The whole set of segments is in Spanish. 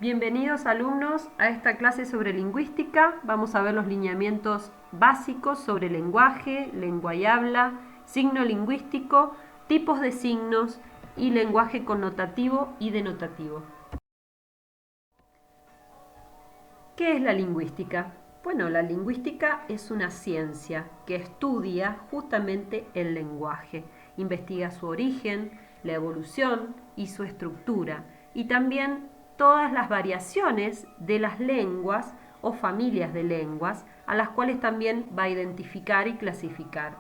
Bienvenidos alumnos a esta clase sobre lingüística. Vamos a ver los lineamientos básicos sobre lenguaje, lengua y habla, signo lingüístico, tipos de signos y lenguaje connotativo y denotativo. ¿Qué es la lingüística? Bueno, la lingüística es una ciencia que estudia justamente el lenguaje, investiga su origen, la evolución y su estructura, y también todas las variaciones de las lenguas o familias de lenguas, a las cuales también va a identificar y clasificar.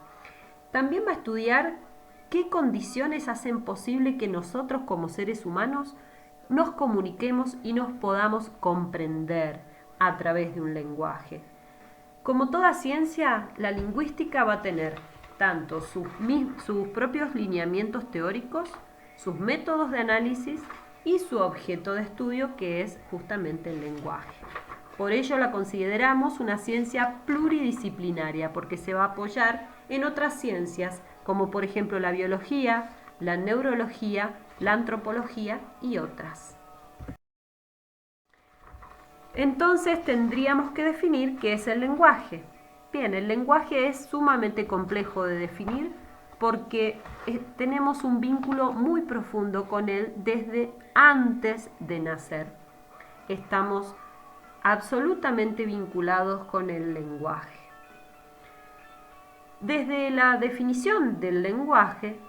También va a estudiar qué condiciones hacen posible que nosotros como seres humanos nos comuniquemos y nos podamos comprender a través de un lenguaje. Como toda ciencia, la lingüística va a tener tanto sus propios lineamientos teóricos, sus métodos de análisis y su objeto de estudio, que es justamente el lenguaje. Por ello la consideramos una ciencia pluridisciplinaria, porque se va a apoyar en otras ciencias, como por ejemplo la biología, la neurología, la antropología y otras. Entonces tendríamos que definir qué es el lenguaje. Bien, el lenguaje es sumamente complejo de definir porque tenemos un vínculo muy profundo con él desde antes de nacer. Estamos absolutamente vinculados con el lenguaje. Desde la definición del lenguaje,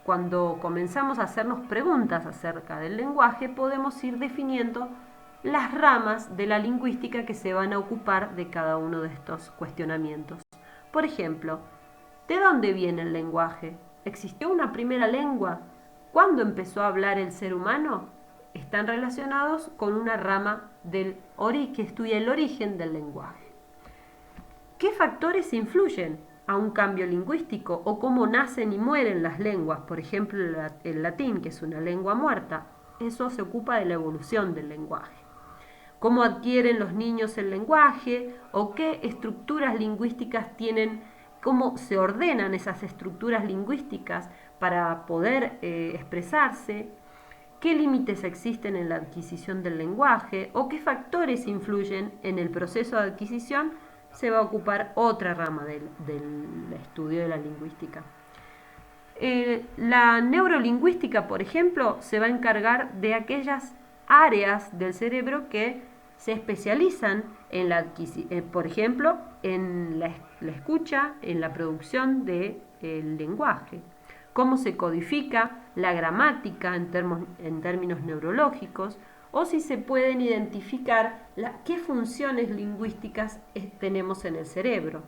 cuando comenzamos a hacernos preguntas acerca del lenguaje, podemos ir definiendo las ramas de la lingüística que se van a ocupar de cada uno de estos cuestionamientos. Por ejemplo, ¿de dónde viene el lenguaje? ¿Existió una primera lengua? ¿Cuándo empezó a hablar el ser humano? Están relacionados con una rama que estudia el origen del lenguaje. ¿Qué factores influyen a un cambio lingüístico o cómo nacen y mueren las lenguas? Por ejemplo, el latín, que es una lengua muerta, eso se ocupa de la evolución del lenguaje. ¿Cómo adquieren los niños el lenguaje o qué estructuras lingüísticas tienen, cómo se ordenan esas estructuras lingüísticas para poder expresarse? ¿Qué límites existen en la adquisición del lenguaje o qué factores influyen en el proceso de adquisición? Se va a ocupar otra rama del estudio de la lingüística. La neurolingüística, por ejemplo, se va a encargar de aquellas áreas del cerebro que se especializan en la adquisición, por ejemplo, en la escucha, en la producción del lenguaje. Cómo se codifica la gramática en términos neurológicos, o si se pueden identificar qué funciones lingüísticas tenemos en el cerebro.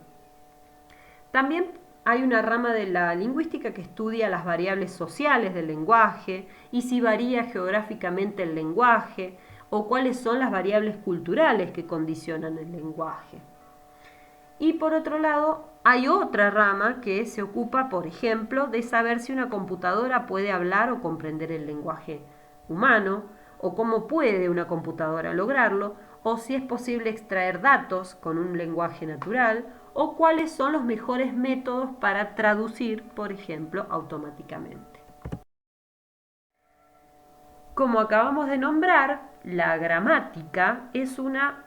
También hay una rama de la lingüística que estudia las variables sociales del lenguaje y si varía geográficamente el lenguaje o cuáles son las variables culturales que condicionan el lenguaje. Y por otro lado, hay otra rama que se ocupa, por ejemplo, de saber si una computadora puede hablar o comprender el lenguaje humano, o cómo puede una computadora lograrlo, o si es posible extraer datos con un lenguaje natural, o cuáles son los mejores métodos para traducir, por ejemplo, automáticamente. Como acabamos de nombrar, la gramática es una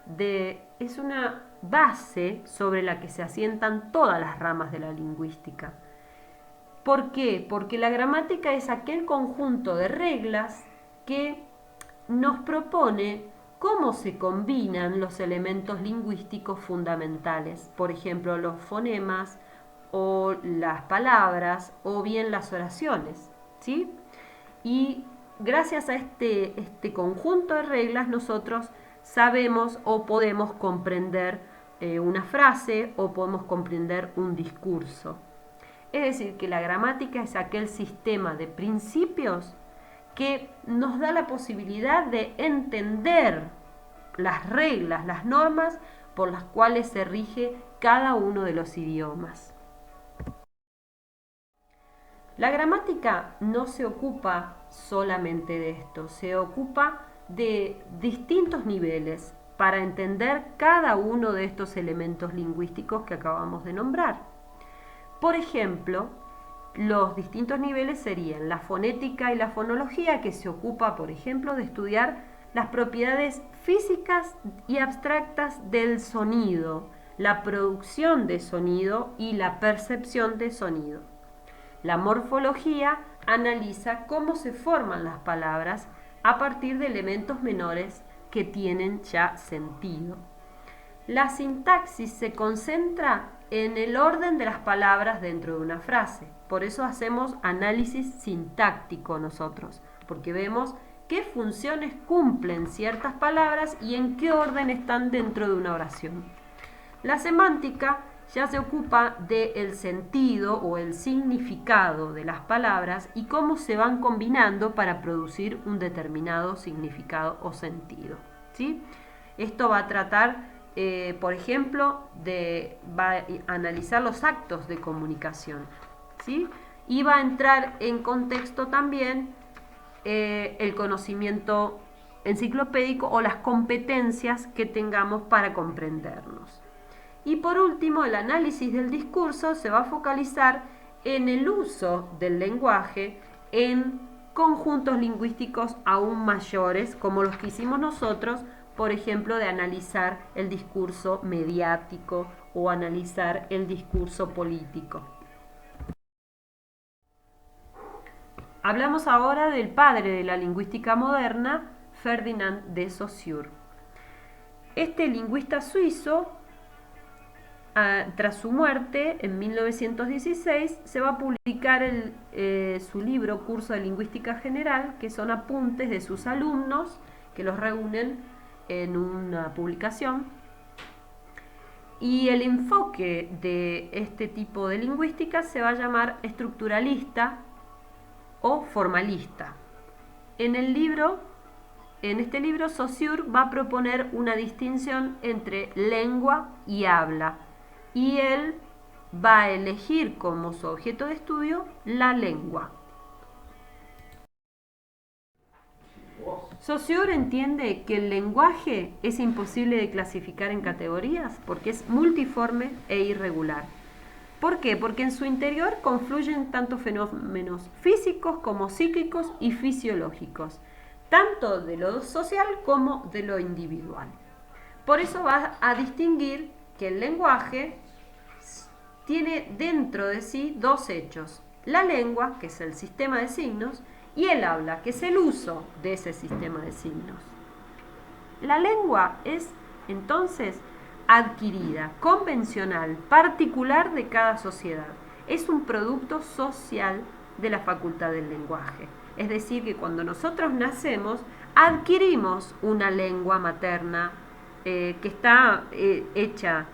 base sobre la que se asientan todas las ramas de la lingüística. ¿Por qué? Porque la gramática es aquel conjunto de reglas que nos propone cómo se combinan los elementos lingüísticos fundamentales, por ejemplo, los fonemas o las palabras o bien las oraciones, ¿sí? Y gracias a este conjunto de reglas nosotros sabemos o podemos comprender una frase o podemos comprender un discurso. Es decir, que la gramática es aquel sistema de principios que nos da la posibilidad de entender las reglas, las normas por las cuales se rige cada uno de los idiomas. La gramática no se ocupa solamente de esto, se ocupa de distintos niveles para entender cada uno de estos elementos lingüísticos que acabamos de nombrar. Por ejemplo, los distintos niveles serían la fonética y la fonología, que se ocupa, por ejemplo, de estudiar las propiedades físicas y abstractas del sonido, la producción de sonido y la percepción de sonido. La morfología analiza cómo se forman las palabras a partir de elementos menores que tienen ya sentido. La sintaxis se concentra en el orden de las palabras dentro de una frase. Por eso hacemos análisis sintáctico nosotros, porque vemos qué funciones cumplen ciertas palabras y en qué orden están dentro de una oración. La semántica ya se ocupa del sentido o el significado de las palabras y cómo se van combinando para producir un determinado significado o sentido, ¿sí? Esto va a tratar, por ejemplo, va a analizar los actos de comunicación, ¿sí? Y va a entrar en contexto también el conocimiento enciclopédico o las competencias que tengamos para comprendernos. Y por último, el análisis del discurso se va a focalizar en el uso del lenguaje en conjuntos lingüísticos aún mayores, como los que hicimos nosotros, por ejemplo, de analizar el discurso mediático o analizar el discurso político. Hablamos ahora del padre de la lingüística moderna, Ferdinand de Saussure. Este lingüista suizo, tras su muerte, en 1916, se va a publicar su libro Curso de Lingüística General, que son apuntes de sus alumnos, que los reúnen en una publicación. Y el enfoque de este tipo de lingüística se va a llamar estructuralista o formalista. En este libro, Saussure va a proponer una distinción entre lengua y habla, y él va a elegir como su objeto de estudio la lengua. Saussure entiende que el lenguaje es imposible de clasificar en categorías porque es multiforme e irregular. ¿Por qué? Porque en su interior confluyen tanto fenómenos físicos como psíquicos y fisiológicos, tanto de lo social como de lo individual. Por eso va a distinguir que el lenguaje tiene dentro de sí dos hechos: la lengua, que es el sistema de signos, y el habla, que es el uso de ese sistema de signos. La lengua es entonces adquirida, convencional, particular de cada sociedad. Es un producto social de la facultad del lenguaje. Es decir, que cuando nosotros nacemos, adquirimos una lengua materna que está hecha,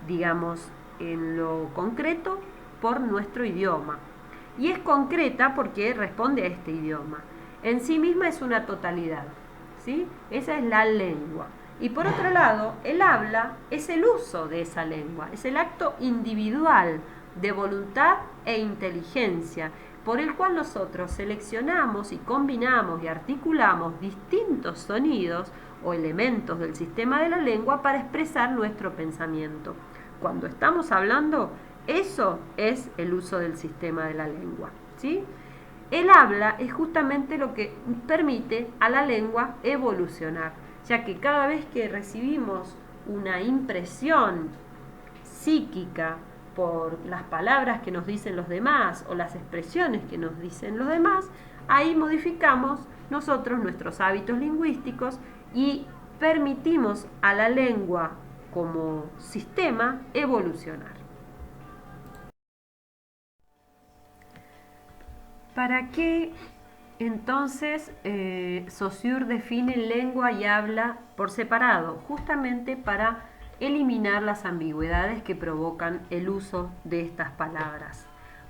digamos, en lo concreto por nuestro idioma. Y es concreta porque responde a este idioma. En sí misma es una totalidad, ¿sí? Esa es la lengua. Y por otro lado, el habla es el uso de esa lengua, es el acto individual de voluntad e inteligencia, por el cual nosotros seleccionamos y combinamos y articulamos distintos sonidos o elementos del sistema de la lengua para expresar nuestro pensamiento. Cuando estamos hablando, eso es el uso del sistema de la lengua, ¿sí? El habla es justamente lo que permite a la lengua evolucionar, ya que cada vez que recibimos una impresión psíquica por las palabras que nos dicen los demás o las expresiones que nos dicen los demás, ahí modificamos nosotros nuestros hábitos lingüísticos y permitimos a la lengua como sistema evolucionar. ¿Para qué entonces Saussure define lengua y habla por separado? Justamente para eliminar las ambigüedades que provocan el uso de estas palabras.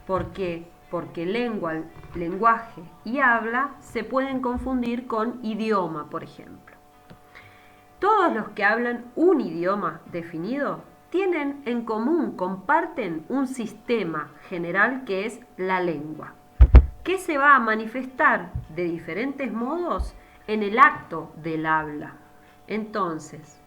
¿Por qué? Porque lengua, lenguaje y habla se pueden confundir con idioma, por ejemplo. Todos los que hablan un idioma definido tienen en común, comparten un sistema general que es la lengua, que se va a manifestar de diferentes modos en el acto del habla. Entonces,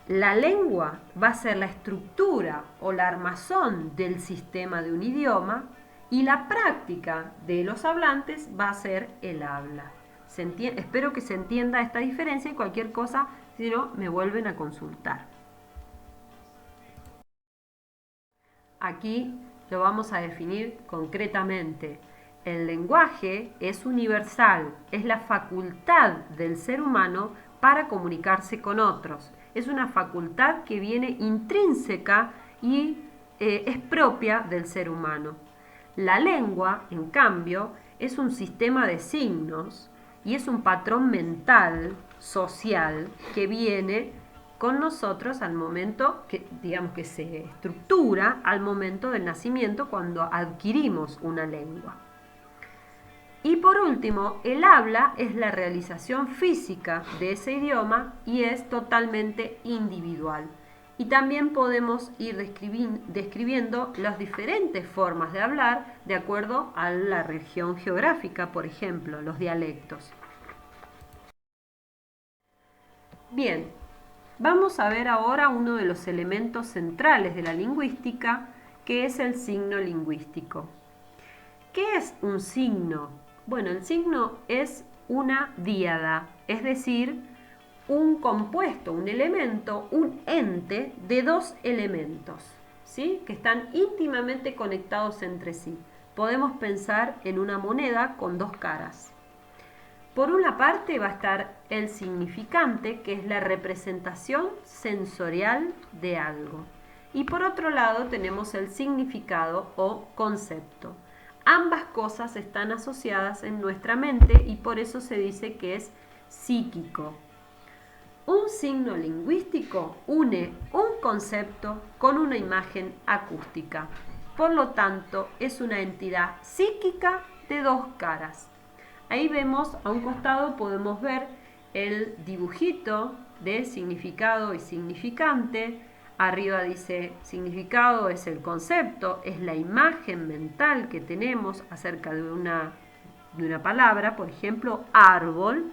la lengua va a ser la estructura o la armazón del sistema de un idioma y la práctica de los hablantes va a ser el habla. Espero que se entienda esta diferencia y cualquier cosa, si no, me vuelven a consultar. Aquí lo vamos a definir concretamente. El lenguaje es universal, es la facultad del ser humano para comunicarse con otros. Es una facultad que viene intrínseca y es propia del ser humano. La lengua, en cambio, es un sistema de signos y es un patrón mental, social, que viene con nosotros al momento que, digamos, que se estructura al momento del nacimiento cuando adquirimos una lengua. Y por último, el habla es la realización física de ese idioma y es totalmente individual. Y también podemos ir describiendo las diferentes formas de hablar de acuerdo a la región geográfica, por ejemplo, los dialectos. Bien, vamos a ver ahora uno de los elementos centrales de la lingüística, que es el signo lingüístico. ¿Qué es un signo? Bueno, el signo es una díada, es decir, un compuesto, un elemento, un ente de dos elementos, ¿sí? Que están íntimamente conectados entre sí. Podemos pensar en una moneda con dos caras. Por una parte va a estar el significante, que es la representación sensorial de algo. Y por otro lado tenemos el significado o concepto. Ambas cosas están asociadas en nuestra mente y por eso se dice que es psíquico. Un signo lingüístico une un concepto con una imagen acústica. Por lo tanto, es una entidad psíquica de dos caras. Ahí vemos, a un costado podemos ver el dibujito de significado y significante. Arriba dice significado es el concepto, es la imagen mental que tenemos acerca de una palabra, por ejemplo, árbol.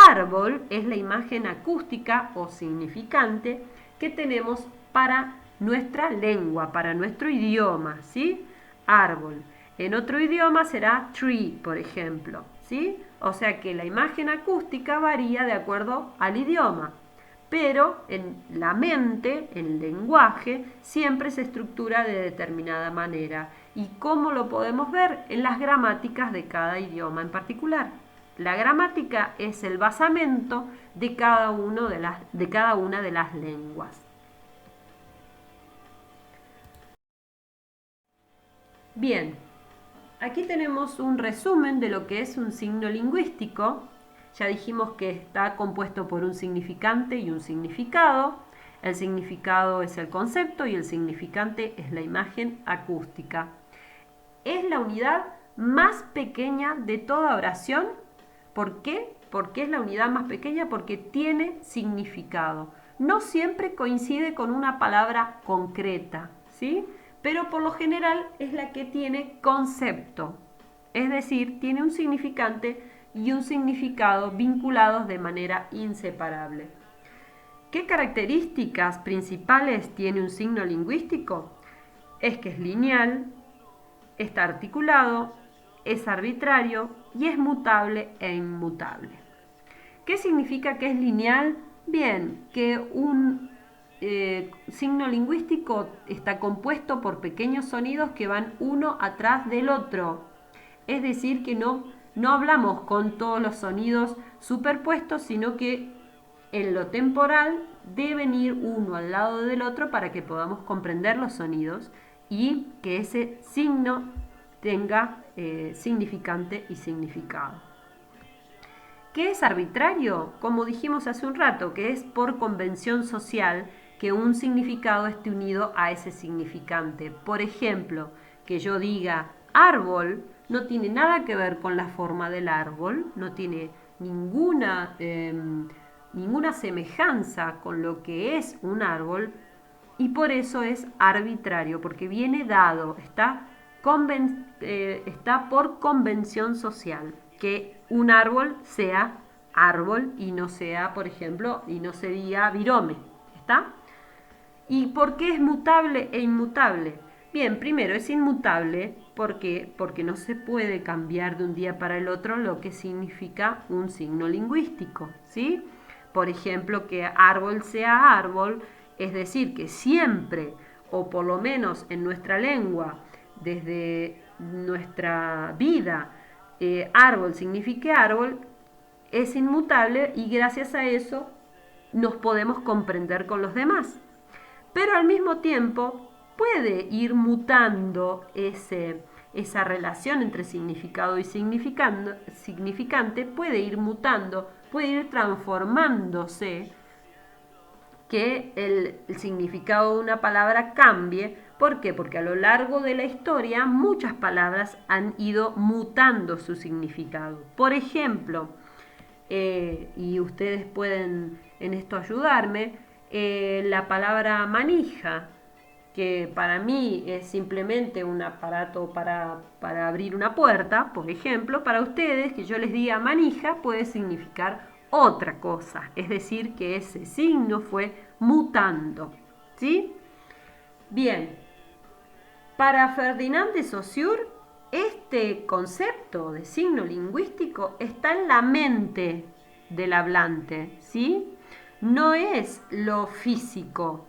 Árbol es la imagen acústica o significante que tenemos para nuestra lengua, para nuestro idioma, ¿sí? Árbol. En otro idioma será tree, por ejemplo, ¿sí? O sea que la imagen acústica varía de acuerdo al idioma, pero en la mente, en el lenguaje, siempre se estructura de determinada manera. ¿Y cómo lo podemos ver? En las gramáticas de cada idioma en particular. La gramática es el basamento de cada una de las lenguas. Bien, aquí tenemos un resumen de lo que es un signo lingüístico. Ya dijimos que está compuesto por un significante y un significado. El significado es el concepto y el significante es la imagen acústica. Es la unidad más pequeña de toda oración. ¿Por qué? Porque es la unidad más pequeña, porque tiene significado. No siempre coincide con una palabra concreta, ¿sí? Pero por lo general es la que tiene concepto. Es decir, tiene un significante y un significado vinculados de manera inseparable. ¿Qué características principales tiene un signo lingüístico? Es que es lineal, está articulado, es arbitrario y es mutable e inmutable. ¿Qué significa que es lineal? Bien, que un signo lingüístico está compuesto por pequeños sonidos que van uno atrás del otro. Es decir, que no hablamos con todos los sonidos superpuestos, sino que en lo temporal deben ir uno al lado del otro para que podamos comprender los sonidos y que ese signo tenga significante y significado. ¿Qué es arbitrario? Como dijimos hace un rato, que es por convención social que un significado esté unido a ese significante. Por ejemplo, que yo diga árbol no tiene nada que ver con la forma del árbol, no tiene ninguna semejanza con lo que es un árbol y por eso es arbitrario, porque viene dado, está por convención social, que un árbol sea árbol y no sea, por ejemplo, y no se diga virome, ¿está? ¿Y por qué es mutable e inmutable? Bien, primero es inmutable ¿Por qué? Porque no se puede cambiar de un día para el otro lo que significa un signo lingüístico, ¿sí? Por ejemplo, que árbol sea árbol, es decir, que siempre, o por lo menos en nuestra lengua, desde nuestra vida, árbol signifique árbol, es inmutable y gracias a eso nos podemos comprender con los demás. Pero al mismo tiempo puede ir mutando esa relación entre significado y significante, puede ir mutando, puede ir transformándose, que el significado de una palabra cambie. ¿Por qué? Porque a lo largo de la historia muchas palabras han ido mutando su significado. Por ejemplo, y ustedes pueden en esto ayudarme, la palabra manija, que para mí es simplemente un aparato para abrir una puerta, por ejemplo, para ustedes que yo les diga manija puede significar otra cosa, es decir, que ese signo fue mutando, ¿sí? Bien, para Ferdinand de Saussure, este concepto de signo lingüístico está en la mente del hablante, ¿sí? No es lo físico.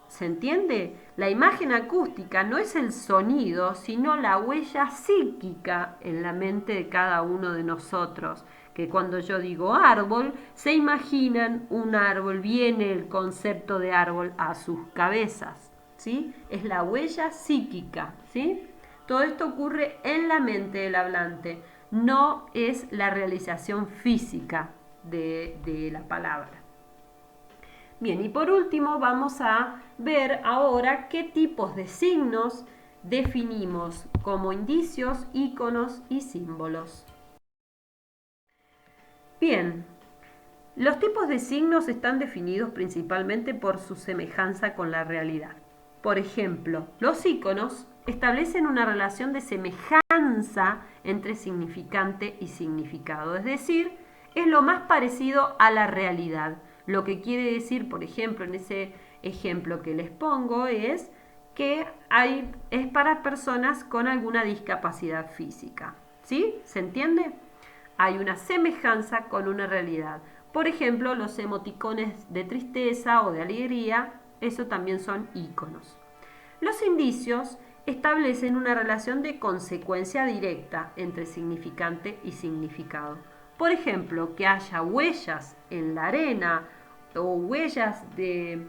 ¿Se entiende? La imagen acústica no es el sonido, sino la huella psíquica en la mente de cada uno de nosotros. Que cuando yo digo árbol, se imaginan un árbol, viene el concepto de árbol a sus cabezas, ¿sí? Es la huella psíquica, ¿sí? Todo esto ocurre en la mente del hablante, no es la realización física de la palabra. Bien, y por último vamos a ver ahora qué tipos de signos definimos como indicios, íconos y símbolos. Bien, los tipos de signos están definidos principalmente por su semejanza con la realidad. Por ejemplo, los íconos establecen una relación de semejanza entre significante y significado, es decir, es lo más parecido a la realidad. Lo que quiere decir, por ejemplo, en ese ejemplo que les pongo, es que es para personas con alguna discapacidad física. ¿Sí? ¿Se entiende? Hay una semejanza con una realidad. Por ejemplo, los emoticones de tristeza o de alegría, eso también son íconos. Los indicios establecen una relación de consecuencia directa entre significante y significado. Por ejemplo, que haya huellas en la arena o huellas de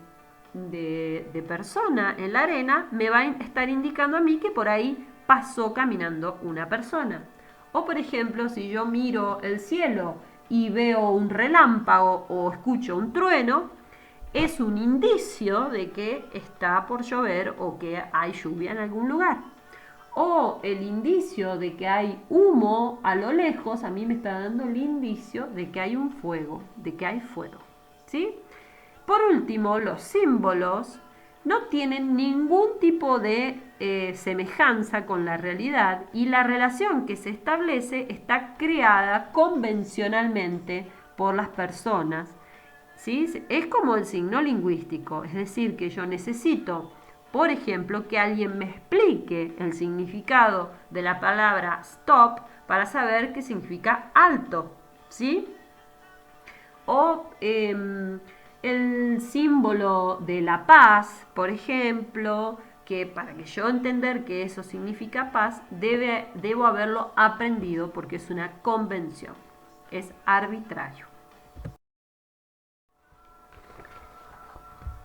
persona en la arena me va a estar indicando a mí que por ahí pasó caminando una persona. O por ejemplo, si yo miro el cielo y veo un relámpago o escucho un trueno, es un indicio de que está por llover o que hay lluvia en algún lugar. O el indicio de que hay humo a lo lejos, a mí me está dando el indicio de que hay un fuego, de que hay fuego. ¿Sí? Por último, los símbolos no tienen ningún tipo de semejanza con la realidad y la relación que se establece está creada convencionalmente por las personas. ¿Sí? Es como el signo lingüístico, es decir, que yo necesito, por ejemplo, que alguien me explique el significado de la palabra stop para saber qué significa alto, ¿sí? O el símbolo de la paz, por ejemplo, que para que yo entender que eso significa paz, debo haberlo aprendido porque es una convención, es arbitrario.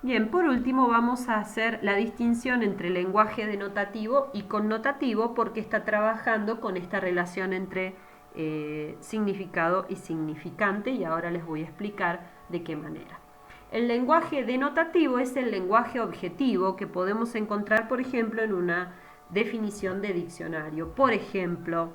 Bien, por último vamos a hacer la distinción entre lenguaje denotativo y connotativo porque está trabajando con esta relación entre significado y significante y ahora les voy a explicar de qué manera. El lenguaje denotativo es el lenguaje objetivo que podemos encontrar, por ejemplo, en una definición de diccionario. Por ejemplo,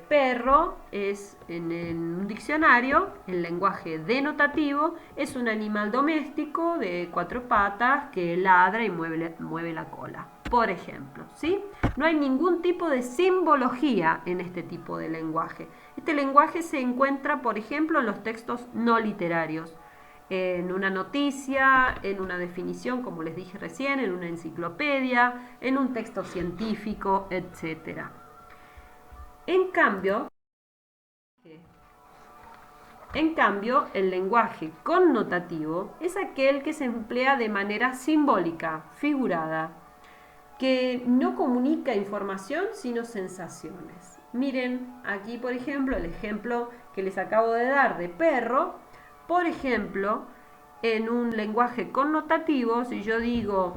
perro es en un diccionario, el lenguaje denotativo es un animal doméstico de 4 patas que ladra y mueve la cola, por ejemplo, ¿sí? No hay ningún tipo de simbología en este tipo de lenguaje. Este lenguaje se encuentra, por ejemplo, en los textos no literarios. en una noticia, en una definición, como les dije recién, en una enciclopedia, en un texto científico, etc. En cambio, el lenguaje connotativo es aquel que se emplea de manera simbólica, figurada, que no comunica información sino sensaciones. Miren aquí, por ejemplo, el ejemplo que les acabo de dar de perro. Por ejemplo, en un lenguaje connotativo, si yo digo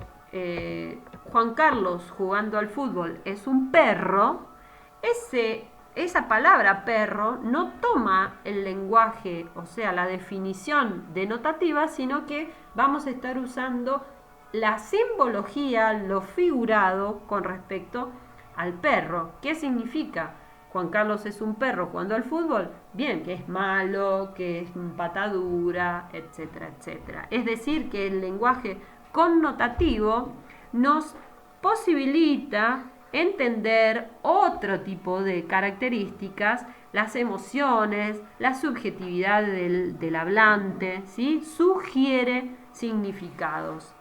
Juan Carlos jugando al fútbol es un perro, esa palabra perro no toma el lenguaje, o sea, la definición denotativa, sino que vamos a estar usando la simbología, lo figurado con respecto al perro. ¿Qué significa? Juan Carlos es un perro jugando al fútbol. Bien, que es malo, que es patadura, etcétera, etcétera. Es decir, que el lenguaje connotativo nos posibilita entender otro tipo de características, las emociones, la subjetividad del hablante, ¿sí? Sugiere significados.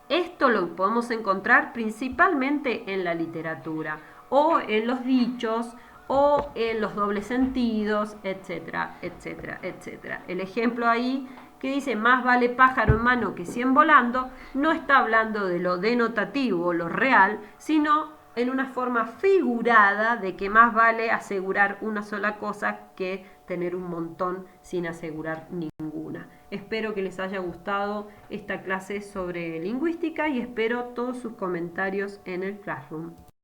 Esto lo podemos encontrar principalmente en la literatura o en los dichos o en los dobles sentidos, etcétera, etcétera, etcétera. El ejemplo ahí que dice más vale pájaro en mano que 100 volando no está hablando de lo denotativo, lo real, sino en una forma figurada de que más vale asegurar una sola cosa que tener un montón sin asegurar ninguna. Espero que les haya gustado esta clase sobre lingüística y espero todos sus comentarios en el Classroom.